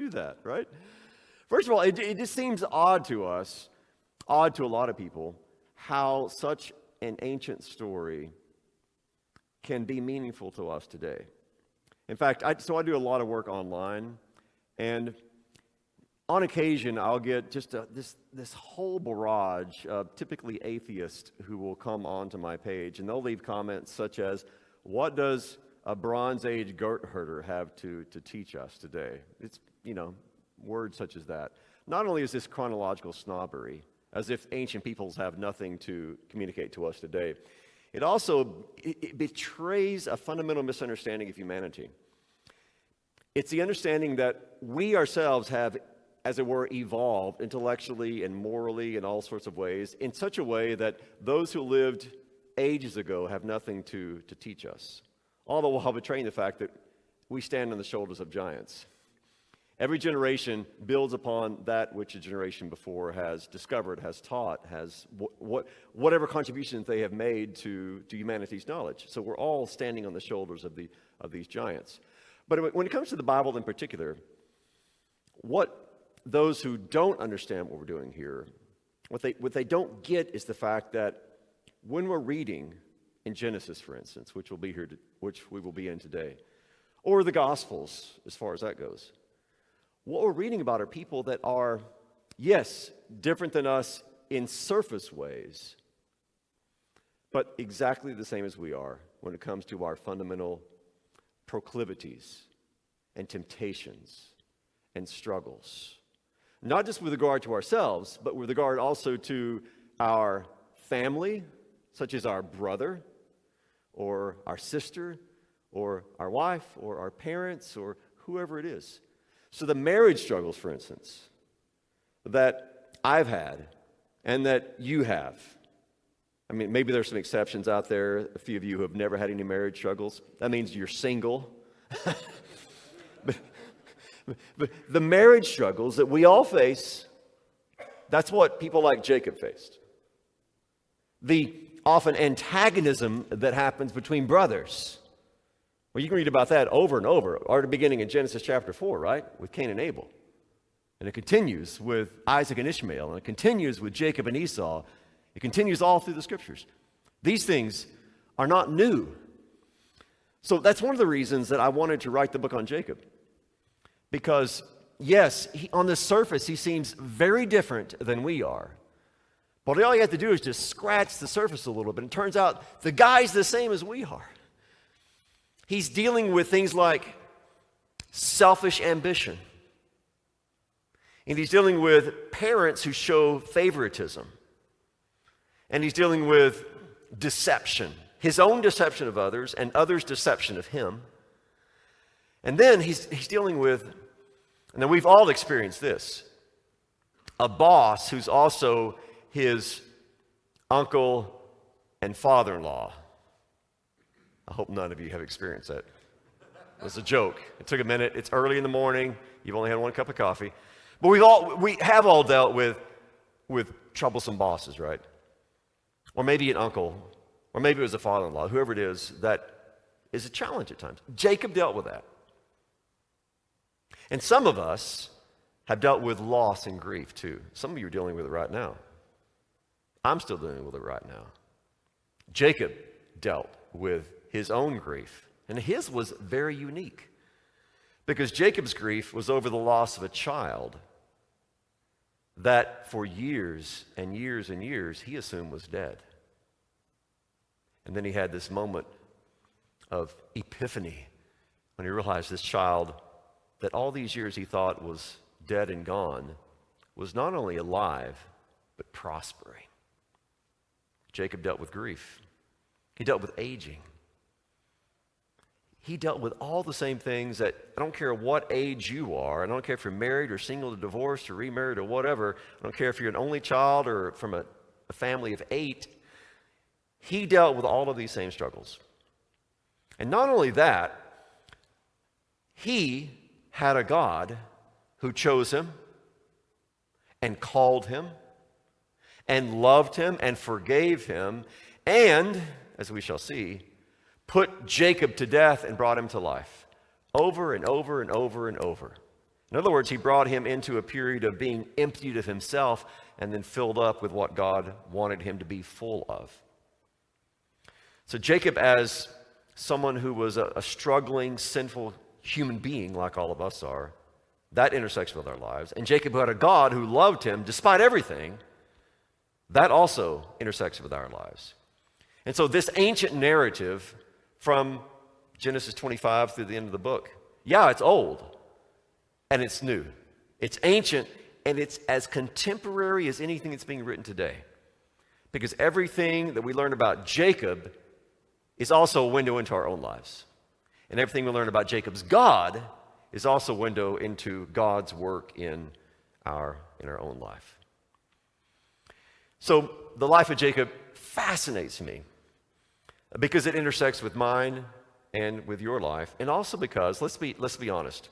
do that, right? First of all, it just seems odd to us, odd to a lot of people, how such an ancient story can be meaningful to us today. In fact, I do a lot of work online, and on occasion I'll get just this whole barrage of typically atheists who will come onto my page, and they'll leave comments such as, "What does a Bronze Age goat herder have to teach us today?" It's, words such as that. Not only is this chronological snobbery, as if ancient peoples have nothing to communicate to us today, it also it betrays a fundamental misunderstanding of humanity. It's the understanding that we ourselves have, as it were, evolved intellectually and morally in all sorts of ways, in such a way that those who lived ages ago have nothing to teach us. All the while betraying the fact that we stand on the shoulders of giants. Every generation builds upon that which a generation before has discovered, has taught, has whatever contributions they have made to humanity's knowledge. So we're all standing on the shoulders of these giants. But when it comes to the Bible in particular, what those who don't understand what we're doing here, what they don't get is the fact that when we're reading in Genesis, for instance, which we will be in today, or the Gospels, as far as that goes, what we're reading about are people that are, yes, different than us in surface ways, but exactly the same as we are when it comes to our fundamental proclivities and temptations and struggles. Not just with regard to ourselves, but with regard also to our family, such as our brother, or our sister, or our wife, or our parents, or whoever it is. So the marriage struggles, for instance, that I've had and that you have. I mean, maybe there's some exceptions out there, a few of you who have never had any marriage struggles. That means you're single. But the marriage struggles that we all face, that's what people like Jacob faced. The often antagonism that happens between brothers. Well, you can read about that over and over, already beginning in Genesis chapter 4, right? With Cain and Abel. And it continues with Isaac and Ishmael, and it continues with Jacob and Esau. It continues all through the scriptures. These things are not new. So that's one of the reasons that I wanted to write the book on Jacob. Because, yes, on the surface, he seems very different than we are. But all you have to do is just scratch the surface a little bit. And it turns out the guy's the same as we are. He's dealing with things like selfish ambition. And he's dealing with parents who show favoritism. And he's dealing with deception. His own deception of others and others' deception of him. And then he's dealing with, and then we've all experienced this, a boss who's also his uncle and father-in-law. I hope none of you have experienced that. It was a joke. It took a minute. It's early in the morning. You've only had one cup of coffee. But we have all dealt with troublesome bosses, right? Or maybe an uncle, or maybe it was a father-in-law, whoever it is, that is a challenge at times. Jacob dealt with that. And some of us have dealt with loss and grief too. Some of you are dealing with it right now. I'm still dealing with it right now. Jacob dealt with his own grief, and his was very unique because Jacob's grief was over the loss of a child that for years and years and years he assumed was dead. And then he had this moment of epiphany when he realized this child that all these years he thought was dead and gone was not only alive, but prospering. Jacob dealt with grief. He dealt with aging. He dealt with all the same things that, I don't care what age you are, I don't care if you're married or single or divorced or remarried or whatever, I don't care if you're an only child or from a family of 8, he dealt with all of these same struggles. And not only that, he had a God who chose him and called him and loved him and forgave him and, as we shall see, put Jacob to death and brought him to life over and over and over and over. In other words, he brought him into a period of being emptied of himself and then filled up with what God wanted him to be full of. So Jacob, as someone who was a struggling, sinful human being like all of us are, that intersects with our lives. And Jacob, who had a God who loved him despite everything, that also intersects with our lives. And so this ancient narrative from Genesis 25 through the end of the book, yeah, it's old and it's new. It's ancient and it's as contemporary as anything that's being written today. Because everything that we learn about Jacob is also a window into our own lives. And everything we learn about Jacob's God is also a window into God's work in our own life. So the life of Jacob fascinates me because it intersects with mine and with your life, and also because, let's be honest,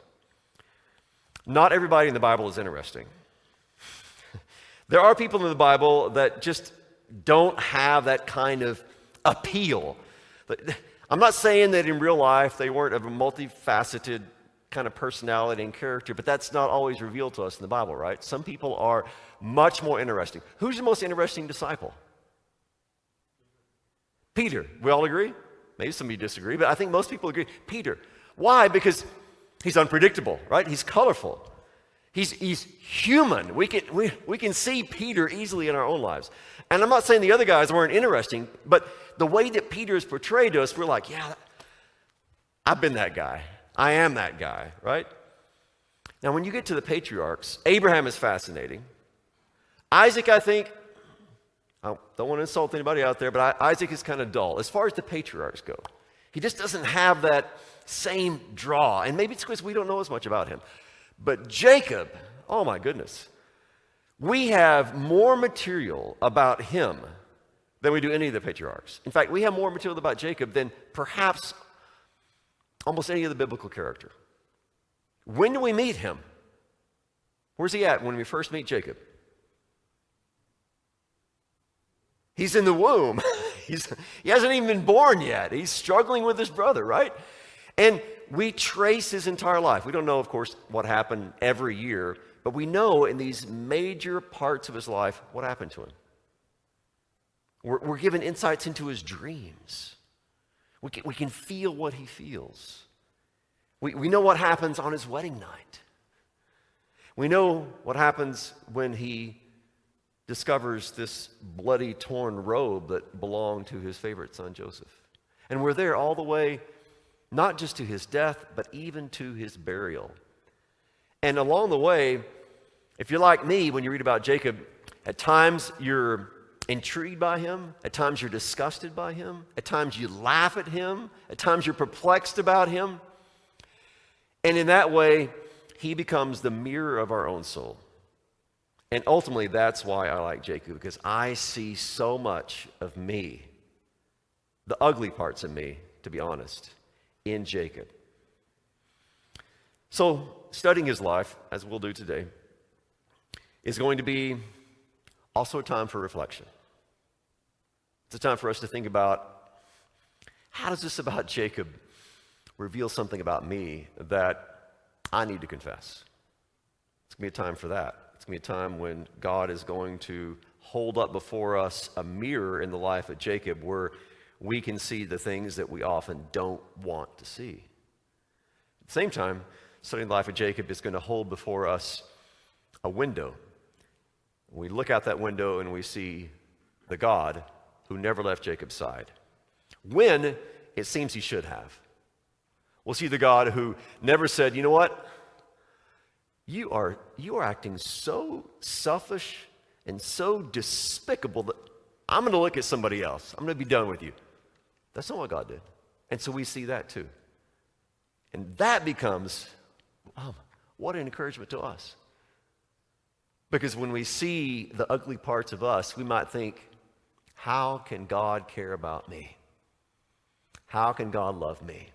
not everybody in the Bible is interesting. There are people in the Bible that just don't have that kind of appeal. I'm not saying that in real life they weren't of a multifaceted kind of personality and character, but that's not always revealed to us in the Bible, right? Some people are much more interesting. Who's the most interesting disciple? Peter. We all agree? Maybe some of you disagree, but I think most people agree. Peter. Why? Because he's unpredictable, right? He's colorful. He's human. We can see Peter easily in our own lives. And I'm not saying the other guys weren't interesting, but the way that Peter is portrayed to us, we're like, yeah, I've been that guy. I am that guy, right? Now, when you get to the patriarchs, Abraham is fascinating. Isaac, I think, I don't want to insult anybody out there, but Isaac is kind of dull. As far as the patriarchs go, he just doesn't have that same draw. And maybe it's because we don't know as much about him. But Jacob, oh my goodness, we have more material about him than we do any of the patriarchs. In fact, we have more material about Jacob than perhaps almost any other biblical character. When do we meet him? Where's he at when we first meet Jacob? He's in the womb. He hasn't even been born yet. He's struggling with his brother, right? And we trace his entire life. We don't know, of course, what happened every year, but we know in these major parts of his life what happened to him. We're given insights into his dreams. We can feel what he feels. We know what happens on his wedding night. We know what happens when he discovers this bloody, torn robe that belonged to his favorite son, Joseph. And we're there all the way, not just to his death, but even to his burial. And along the way, if you're like me, when you read about Jacob, at times you're intrigued by him, at times you're disgusted by him, at times you laugh at him, at times you're perplexed about him. And in that way, he becomes the mirror of our own soul. And ultimately, that's why I like Jacob, because I see so much of me, the ugly parts of me, to be honest, in Jacob. So, studying his life, as we'll do today, is going to be also a time for reflection. It's a time for us to think about, how does this about Jacob reveal something about me that I need to confess? It's going to be a time for that. It's going to be a time when God is going to hold up before us a mirror in the life of Jacob where we can see the things that we often don't want to see. At the same time, studying the life of Jacob is going to hold before us a window. We look out that window and we see the God who never left Jacob's side, when it seems he should have. We'll see the God who never said, you know what? You are acting so selfish and so despicable that I'm going to look at somebody else. I'm going to be done with you. That's not what God did. And so we see that too. And that becomes, what an encouragement to us. Because when we see the ugly parts of us, we might think, how can God care about me? How can God love me?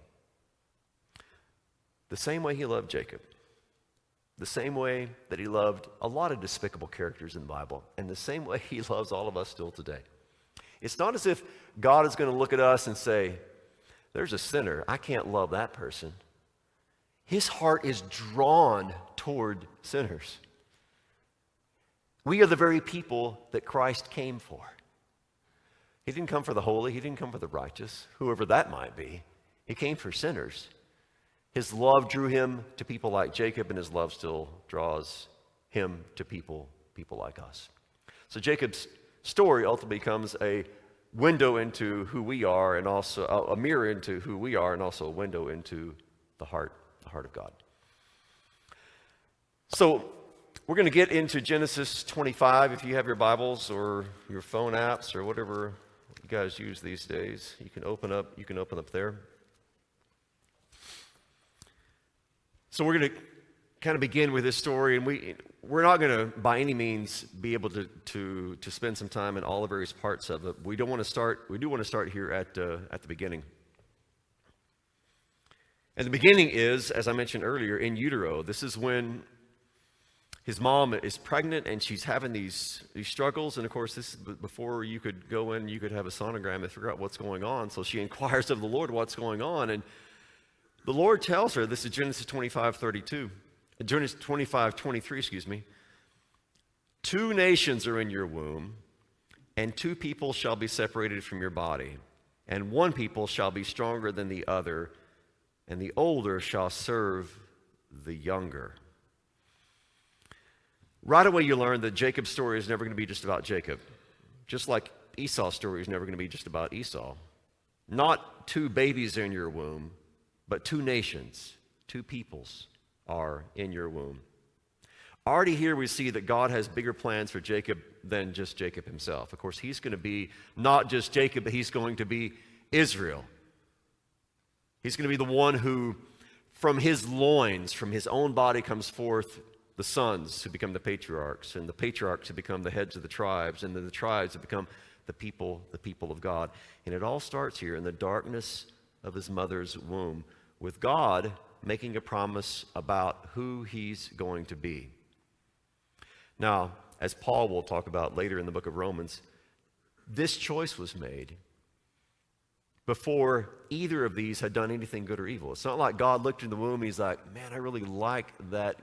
The same way he loved Jacob. The same way that he loved a lot of despicable characters in the Bible, and the same way he loves all of us still today. It's not as if God is going to look at us and say, there's a sinner, I can't love that person. His heart is drawn toward sinners. We are the very people that Christ came for. He didn't come for the holy. He didn't come for the righteous, whoever that might be. He came for sinners. His love drew him to people like Jacob, and his love still draws him to people like us. So Jacob's story ultimately becomes a window into who we are, and also a mirror into who we are, and also a window into the heart of God. So we're going to get into Genesis 25. If you have your Bibles or your phone apps or whatever you guys use these days, you can open up there. So we're going to kind of begin with this story, and we're not going to by any means be able to spend some time in all the various parts of it. We do want to start here at the beginning. And the beginning is, as I mentioned earlier, in utero. This is when his mom is pregnant and she's having these struggles. And of course, this is before you could go in, you could have a sonogram and figure out what's going on. So she inquires of the Lord what's going on. And the Lord tells her, this is Genesis 25:23, excuse me. 2 nations are in your womb, and 2 people shall be separated from your body, and 1 people shall be stronger than the other, and the older shall serve the younger. Right away you learn that Jacob's story is never going to be just about Jacob. Just like Esau's story is never going to be just about Esau. Not 2 babies in your womb, but 2 nations, 2 peoples are in your womb. Already here we see that God has bigger plans for Jacob than just Jacob himself. Of course, he's going to be not just Jacob, but he's going to be Israel. He's going to be the one who, from his loins, from his own body comes forth the sons who become the patriarchs, and the patriarchs who become the heads of the tribes, and then the tribes who become the people of God. And it all starts here in the darkness of his mother's womb, with God making a promise about who he's going to be. Now, as Paul will talk about later in the book of Romans, this choice was made before either of these had done anything good or evil. It's not like God looked in the womb and he's like, man, I really like that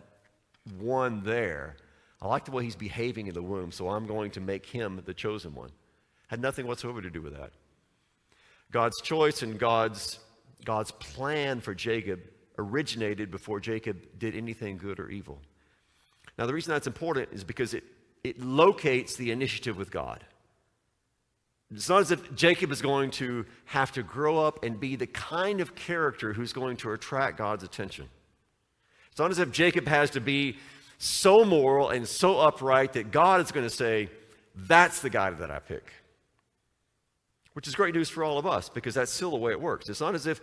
one there. I like the way he's behaving in the womb, so I'm going to make him the chosen one. Had nothing whatsoever to do with that. God's choice and God's plan for Jacob originated before Jacob did anything good or evil. Now, the reason that's important is because it locates the initiative with God. It's not as if Jacob is going to have to grow up and be the kind of character who's going to attract God's attention. It's not as if Jacob has to be so moral and so upright that God is going to say, that's the guy that I pick. Which is great news for all of us, because that's still the way it works. It's not as if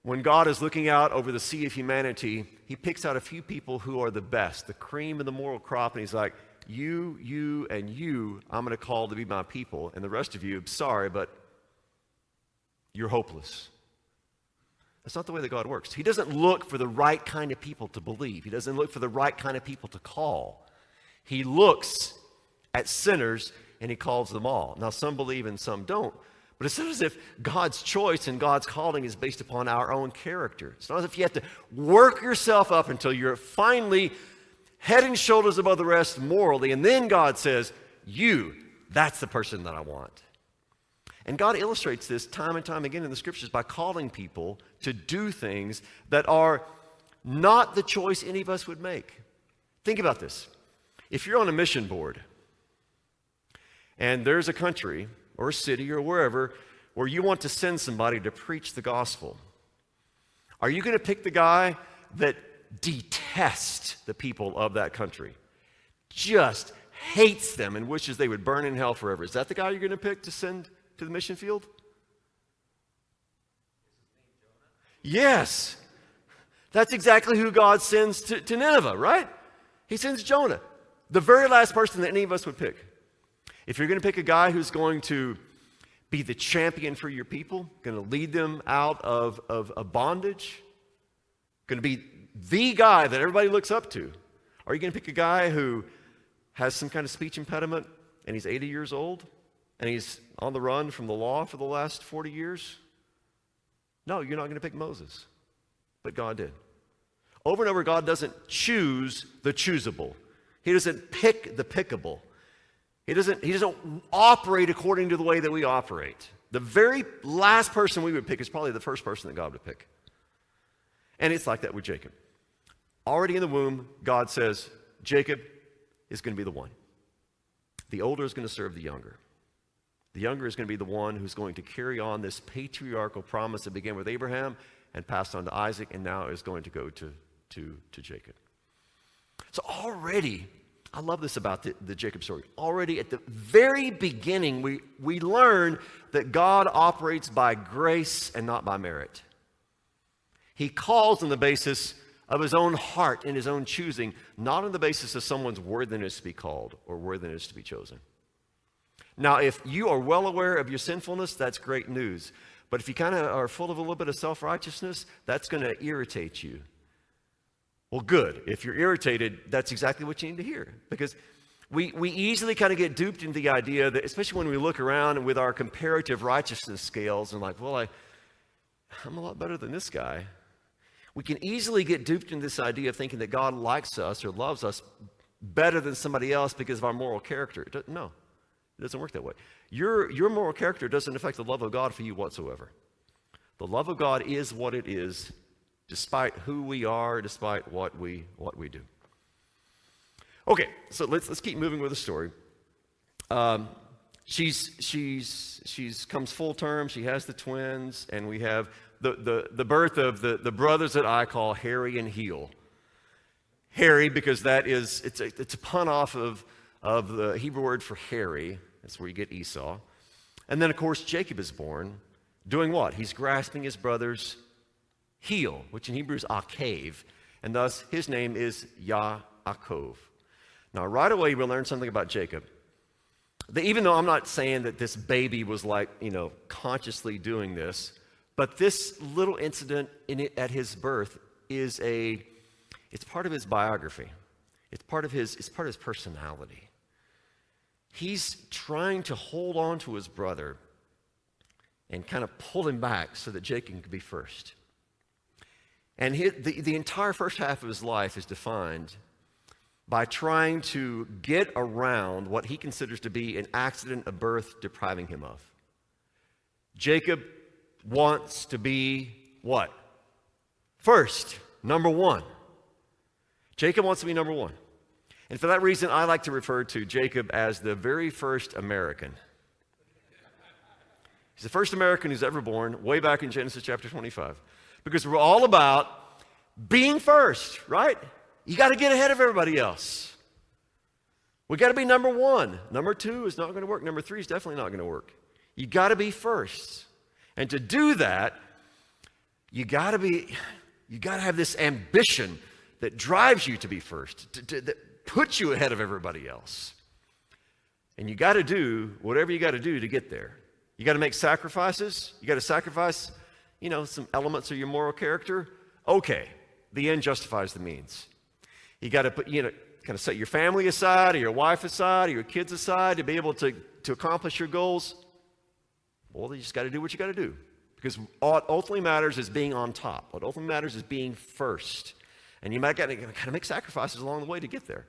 when God is looking out over the sea of humanity, he picks out a few people who are the best, the cream of the moral crop, and he's like, you, and you, I'm going to call to be my people, and the rest of you, sorry, but you're hopeless. That's not the way that God works. He doesn't look for the right kind of people to believe. He doesn't look for the right kind of people to call. He looks at sinners and he calls them all. Now, some believe and some don't. But it's not as if God's choice and God's calling is based upon our own character. It's not as if you have to work yourself up until you're finally head and shoulders above the rest morally, and then God says, that's the person that I want. And God illustrates this time and time again in the scriptures by calling people to do things that are not the choice any of us would make. Think about this. If you're on a mission board and there's a country or a city or wherever where you want to send somebody to preach the gospel, are you going to pick the guy that detests the people of that country, just hates them and wishes they would burn in hell forever? Is that the guy you're going to pick to send to the mission field? Yes. That's exactly who God sends to Nineveh, right? He sends Jonah, the very last person that any of us would pick. If you're going to pick a guy who's going to be the champion for your people, going to lead them out of bondage, going to be the guy that everybody looks up to, are you going to pick a guy who has some kind of speech impediment and he's 80 years old and he's on the run from the law for the last 40 years? No, you're not going to pick Moses, but God did. Over and over, God doesn't choose the choosable. He doesn't pick the pickable. He doesn't operate according to the way that we operate. The very last person we would pick is probably the first person that God would pick. And it's like that with Jacob. Already in the womb, God says, Jacob is going to be the one. The older is going to serve the younger. The younger is going to be the one who's going to carry on this patriarchal promise that began with Abraham and passed on to Isaac and now is going to go to Jacob. So already, I love this about the Jacob story. Already at the very beginning, we learn that God operates by grace and not by merit. He calls on the basis of his own heart and his own choosing, not on the basis of someone's worthiness to be called or worthiness to be chosen. Now, if you are well aware of your sinfulness, that's great news. But if you kind of are full of a little bit of self-righteousness, that's going to irritate you. Well, good. If you're irritated, that's exactly what you need to hear. Because we easily kind of get duped into the idea that, especially when we look around with our comparative righteousness scales and like, well, I'm a lot better than this guy. We can easily get duped in this idea of thinking that God likes us or loves us better than somebody else because of our moral character. No, it doesn't work that way. Your moral character doesn't affect the love of God for you whatsoever. The love of God is what it is, despite who we are, despite what we do. Okay, so let's keep moving with the story. She's comes full term. She has the twins, and we have the birth of the brothers that I call Harry and Heel. Harry, because it's a pun off of the Hebrew word for hairy. That's where you get Esau. And then, of course, Jacob is born. Doing what? He's grasping his brother's heel, which in Hebrew is Akev, and thus his name is Yaakov. Now, right away, we'll learn something about Jacob. Even though I'm not saying that this baby was consciously doing this, but this little incident at his birth it's part of his biography. It's part of his personality. He's trying to hold on to his brother and kind of pull him back so that Jacob could be first. And the entire first half of his life is defined by trying to get around what he considers to be an accident of birth depriving him of. Jacob wants to be what? First, number one. Jacob wants to be number one. And for that reason, I like to refer to Jacob as the very first American. He's the first American who's ever born, way back in Genesis chapter 25. Because we're all about being first, right? You got to get ahead of everybody else. We got to be number one. Number two is not going to work. Number three is definitely not going to work. You got to be first. And to do that, you got to have this ambition that drives you to be first, that puts you ahead of everybody else. And you got to do whatever you got to do to get there. You got to make sacrifices. You got to sacrifice, some elements of your moral character. Okay, the end justifies the means. You got to kind of set your family aside, or your wife aside, or your kids aside to be able to accomplish your goals. Well, you just got to do what you got to do. Because what ultimately matters is being on top. What ultimately matters is being first. And you might got to kind of make sacrifices along the way to get there.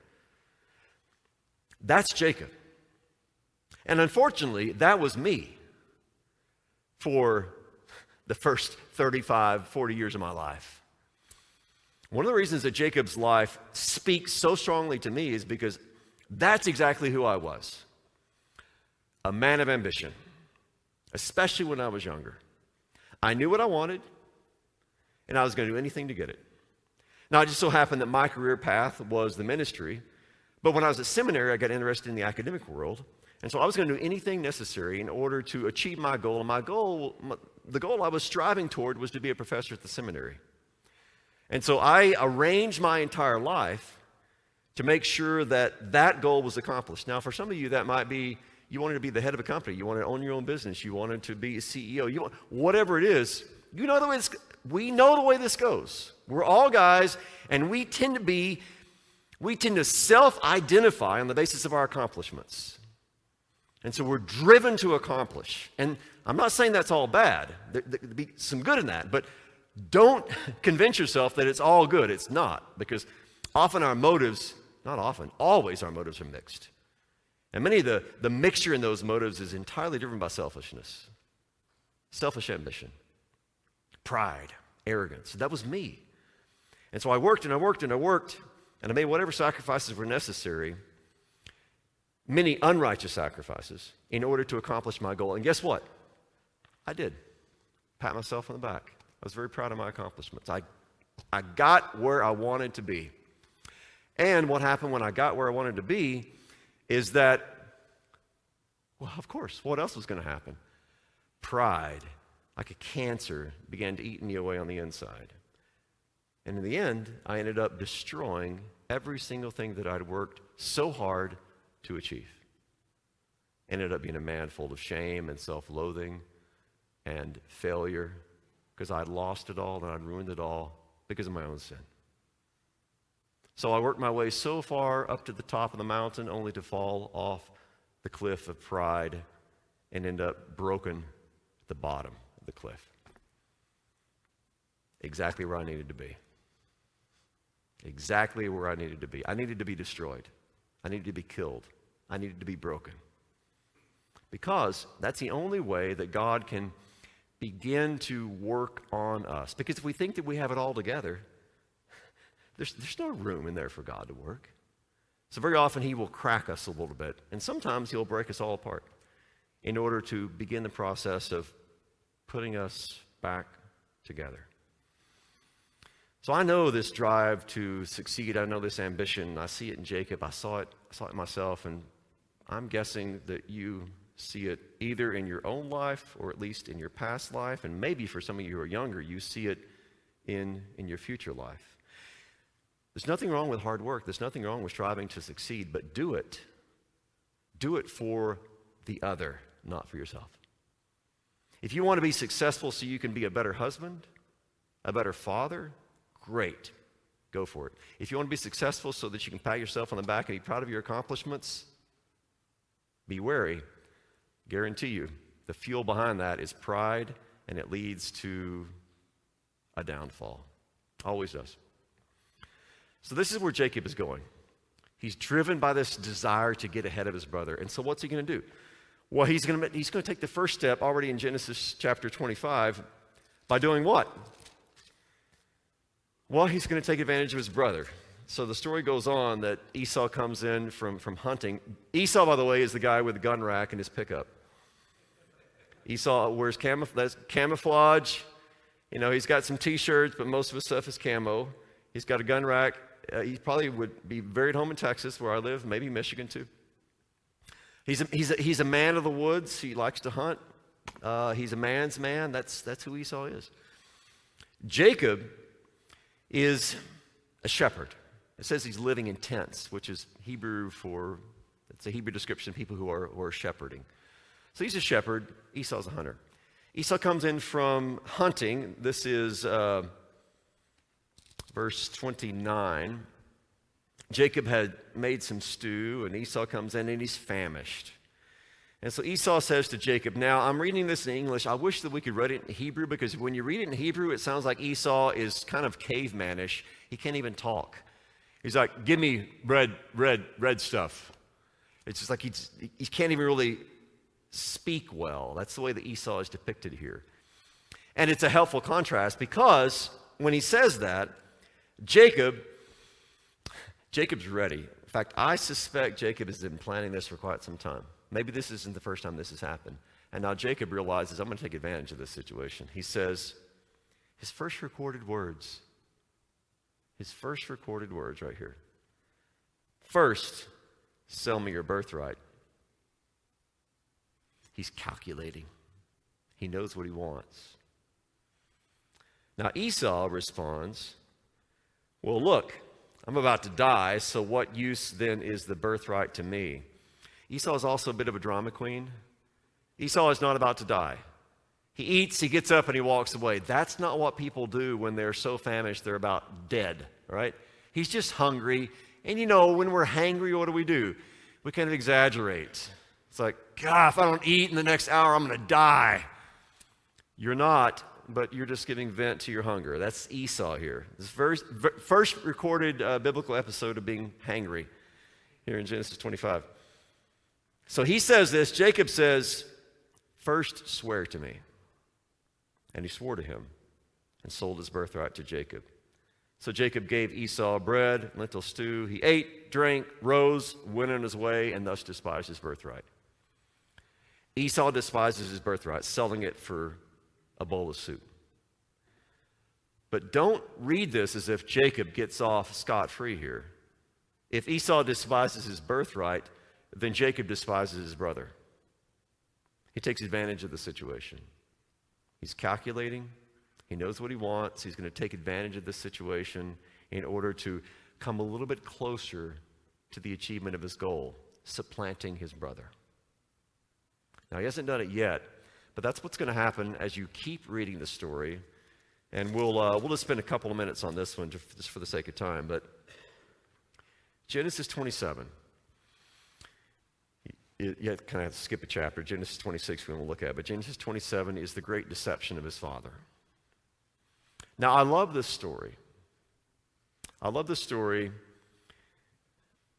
That's Jacob. And unfortunately, that was me for the first 35, 40 years of my life. One of the reasons that Jacob's life speaks so strongly to me is because that's exactly who I was. A man of ambition, especially when I was younger. I knew what I wanted, and I was going to do anything to get it. Now, it just so happened that my career path was the ministry, but when I was at seminary, I got interested in the academic world, and so I was going to do anything necessary in order to achieve my goal, and the goal I was striving toward was to be a professor at the seminary. And so I arranged my entire life to make sure that goal was accomplished. Now, for some of you, that might be you wanted to be the head of a company, you wanted to own your own business, you wanted to be a CEO, whatever it is. We know the way this goes. We're all guys, and we tend to self-identify on the basis of our accomplishments. And so we're driven to accomplish. And I'm not saying that's all bad. There'd be some good in that, but Don't convince yourself that it's all good. It's not, because often our motives, not often, always our motives are mixed. And many of the mixture in those motives is entirely driven by selfishness, selfish ambition, pride, arrogance. That was me. And so I worked and I worked and I worked, and I made whatever sacrifices were necessary, many unrighteous sacrifices, in order to accomplish my goal. And guess what? I did. Pat myself on the back. I was very proud of my accomplishments. I got where I wanted to be. And what happened when I got where I wanted to be is that, well, of course, what else was going to happen? Pride, like a cancer, began to eat me away on the inside. And in the end, I ended up destroying every single thing that I'd worked so hard to achieve. Ended up being a man full of shame and self-loathing and failure, because I'd lost it all and I'd ruined it all because of my own sin. So I worked my way so far up to the top of the mountain only to fall off the cliff of pride and end up broken at the bottom of the cliff. Exactly where I needed to be. Exactly where I needed to be. I needed to be destroyed. I needed to be killed. I needed to be broken. Because that's the only way that God can begin to work on us. Because if we think that we have it all together, there's no room in there for God to work. So very often he will crack us a little bit, and sometimes he'll break us all apart in order to begin the process of putting us back together. So I know this drive to succeed. I know this ambition. I see it in Jacob. I saw it myself, and I'm guessing that you see it either in your own life or at least in your past life, and maybe for some of you who are younger, you see it in your future life. There's nothing wrong with hard work. There's nothing wrong with striving to succeed, but do it. Do it for the other, not for yourself. If you want to be successful so you can be a better husband, a better father, great. Go for it. If you want to be successful so that you can pat yourself on the back and be proud of your accomplishments, be wary. Guarantee you, the fuel behind that is pride, and it leads to a downfall. Always does. So this is where Jacob is going. He's driven by this desire to get ahead of his brother. And so what's he going to do? Well, he's going to take the first step already in Genesis chapter 25 by doing what? Well, he's going to take advantage of his brother. So the story goes on that Esau comes in from hunting. Esau, by the way, is the guy with the gun rack in his pickup. Esau wears camouflage. You know, he's got some T-shirts, but most of his stuff is camo. He's got a gun rack. He probably would be buried home in Texas, where I live, maybe Michigan too. He's a man of the woods. He likes to hunt. He's a man's man. That's who Esau is. Jacob is a shepherd. It says he's living in tents, which is Hebrew it's a Hebrew description of people who are shepherding. So he's a shepherd. Esau's a hunter. Esau comes in from hunting. This is verse 29. Jacob had made some stew, and Esau comes in, and he's famished. And so Esau says to Jacob, now I'm reading this in English. I wish that we could read it in Hebrew, because when you read it in Hebrew, it sounds like Esau is kind of cavemanish. He can't even talk. He's like, give me red stuff. It's just like he can't even really speak well. That's the way that Esau is depicted here. And it's a helpful contrast, because when he says that, Jacob's ready. In fact, I suspect Jacob has been planning this for quite some time. Maybe this isn't the first time this has happened. And now Jacob realizes, I'm going to take advantage of this situation. He says, his first recorded words right here. First, sell me your birthright. He's calculating. He knows what he wants. Now Esau responds, well, look, I'm about to die, so what use then is the birthright to me? Esau is also a bit of a drama queen. Esau is not about to die. He eats, he gets up, and he walks away. That's not what people do when they're so famished they're about dead, right? He's just hungry. And you know, when we're hangry, what do? We kind of exaggerate. It's like, God, if I don't eat in the next hour, I'm going to die. You're not but you're just giving vent to your hunger. That's Esau here. This first recorded biblical episode of being hangry here in Genesis 25. So he says this, Jacob says, "First swear to me." And he swore to him and sold his birthright to Jacob. So Jacob gave Esau bread, lentil stew. He ate, drank, rose, went on his way, and thus despised his birthright. Esau despises his birthright, selling it for a bowl of soup. But don't read this as if Jacob gets off scot-free here. If Esau despises his birthright, then Jacob despises his brother. He takes advantage of the situation. He's calculating. He knows what he wants. He's going to take advantage of this situation in order to come a little bit closer to the achievement of his goal, supplanting his brother. Now, he hasn't done it yet, but that's what's going to happen as you keep reading the story. And we'll just spend a couple of minutes on this one just for the sake of time. But Genesis 27. You kind of have to skip a chapter. Genesis 26 we will look at. But Genesis 27 is the great deception of his father. Now, I love this story. I love this story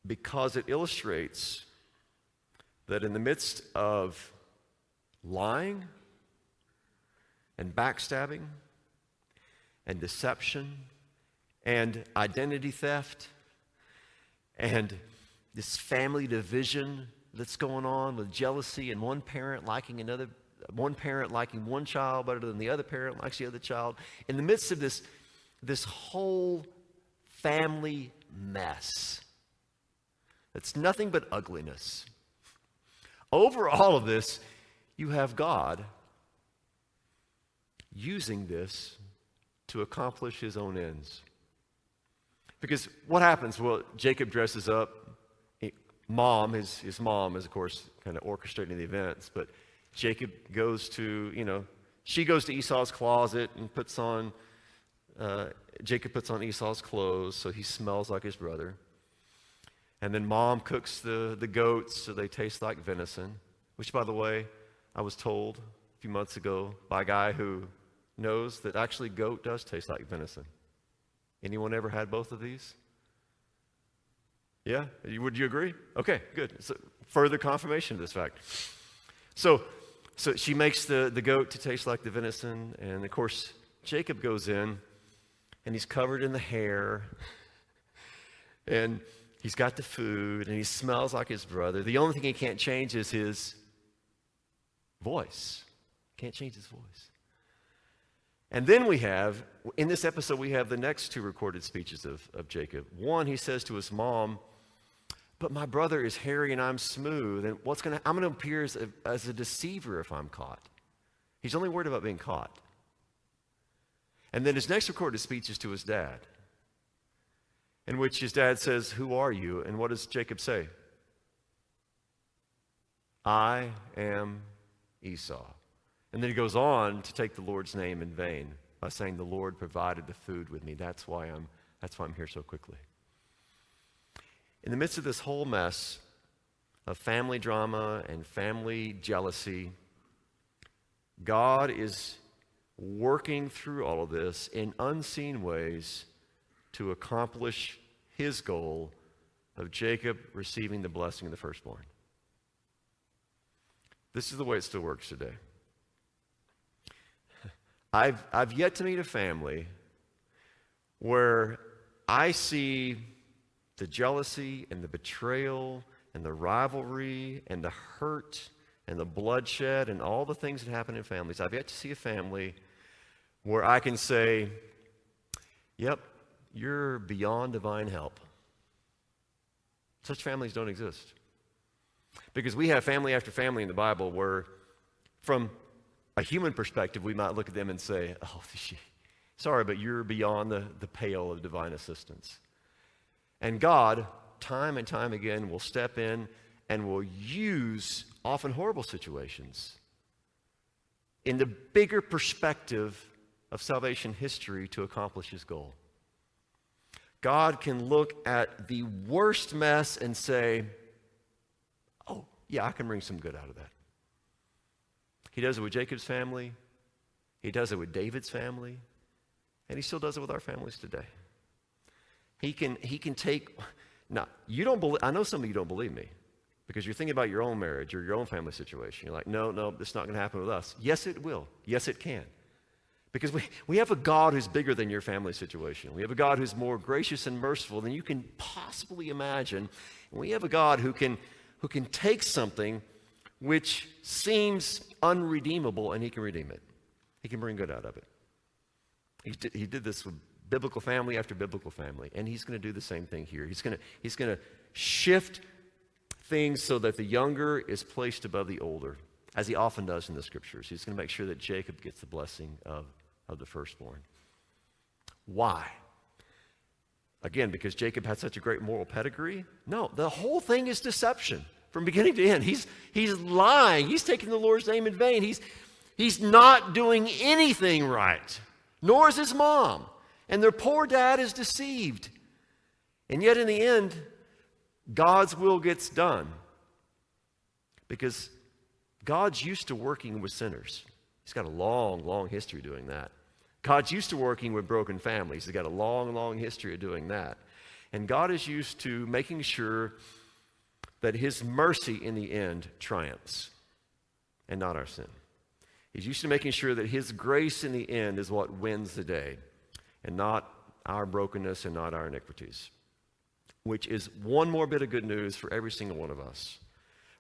because it illustrates that in the midst of lying and backstabbing and deception and identity theft and this family division that's going on with jealousy and one parent liking one child better than the other parent likes the other child, in the midst of this whole family mess, it's nothing but ugliness. Over all of this, you have God using this to accomplish his own ends. Because what happens? Well, Jacob dresses up. His mom is, of course, kind of orchestrating the events. But Jacob goes to, she goes to Esau's closet and Jacob puts on Esau's clothes so he smells like his brother. And then mom cooks the goats so they taste like venison, which, by the way, I was told a few months ago by a guy who knows that actually goat does taste like venison. Anyone ever had both of these? Yeah? Would you agree? Okay, good. So further confirmation of this fact. So she makes the goat to taste like the venison, and of course, Jacob goes in, and he's covered in the hair, and he's got the food, and he smells like his brother. The only thing he can't change is his voice. Can't change his voice. And then in this episode, we have the next two recorded speeches of Jacob. One, he says to his mom, "But my brother is hairy and I'm smooth, and I'm going to appear as a deceiver if I'm caught." He's only worried about being caught. And then his next recorded speech is to his dad, in which his dad says, "Who are you?" And what does Jacob say? "I am Esau." And then he goes on to take the Lord's name in vain by saying, "The Lord provided the food with me. That's why I'm here so quickly." In the midst of this whole mess of family drama and family jealousy, God is working through all of this in unseen ways to accomplish his goal of Jacob receiving the blessing of the firstborn. This is the way it still works today. I've yet to meet a family where I see the jealousy and the betrayal and the rivalry and the hurt and the bloodshed and all the things that happen in families. I've yet to see a family where I can say, "Yep, you're beyond divine help." Such families don't exist. Because we have family after family in the Bible where, from a human perspective, we might look at them and say, "Oh, sorry, but you're beyond the pale of divine assistance." And God, time and time again, will step in and will use often horrible situations in the bigger perspective of salvation history to accomplish his goal. God can look at the worst mess and say, "Oh, yeah, I can bring some good out of that." He does it with Jacob's family. He does it with David's family, and he still does it with our families today. He can take, now, you don't believe, I know some of you don't believe me because you're thinking about your own marriage or your own family situation. You're like, no, this is not going to happen with us. Yes, it will. Yes, it can. Because we have a God who's bigger than your family situation. We have a God who's more gracious and merciful than you can possibly imagine. And we have a God who can take something which seems unredeemable and he can redeem it. He can bring good out of it. He did this with biblical family after biblical family, and he's going to do the same thing here. He's going to shift things so that the younger is placed above the older, as he often does in the scriptures. He's going to make sure that Jacob gets the blessing of the firstborn. Why? Again, because Jacob had such a great moral pedigree? No, the whole thing is deception from beginning to end. He's lying. He's taking the Lord's name in vain. He's not doing anything right, nor is his mom. And their poor dad is deceived. And yet in the end, God's will gets done. Because God's used to working with sinners. He's got a long, long history doing that. God's used to working with broken families. He's got a long, long history of doing that. And God is used to making sure that his mercy in the end triumphs and not our sin. He's used to making sure that his grace in the end is what wins the day and not our brokenness and not our iniquities, which is one more bit of good news for every single one of us.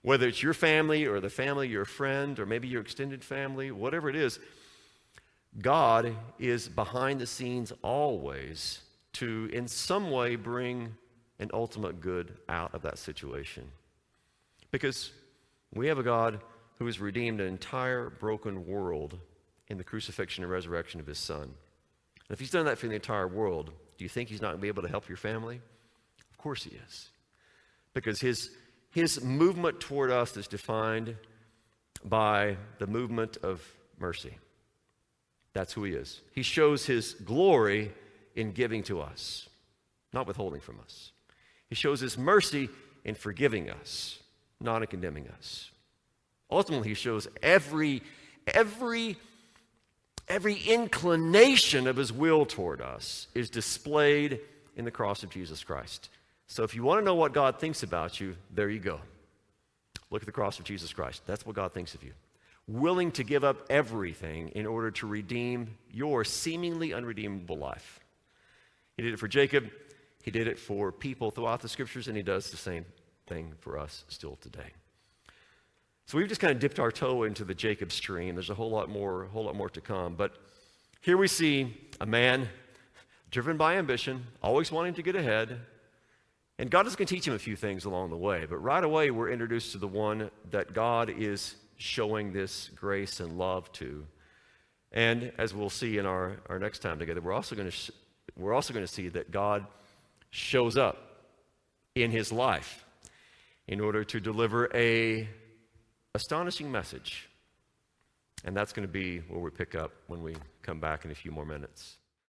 Whether it's your family or the family of your friend or maybe your extended family, whatever it is, God is behind the scenes always to, in some way, bring an ultimate good out of that situation. Because we have a God who has redeemed an entire broken world in the crucifixion and resurrection of his Son. And if he's done that for the entire world, do you think he's not going to be able to help your family? Of course he is. Because his movement toward us is defined by the movement of mercy. That's who he is. He shows his glory in giving to us, not withholding from us. He shows his mercy in forgiving us, not in condemning us. Ultimately, he shows every inclination of his will toward us is displayed in the cross of Jesus Christ. So if you want to know what God thinks about you, there you go. Look at the cross of Jesus Christ. That's what God thinks of you. Willing to give up everything in order to redeem your seemingly unredeemable life. He did it for Jacob. He did it for people throughout the scriptures, and he does the same thing for us still today. So we've just kind of dipped our toe into the Jacob stream. There's a whole lot more to come. But here we see a man driven by ambition, always wanting to get ahead. And God is going to teach him a few things along the way. But right away, we're introduced to the one that God is showing this grace and love to. And as we'll see in our next time together, we're also going to see that God shows up in his life in order to deliver a astonishing message. And that's going to be where we pick up when we come back in a few more minutes.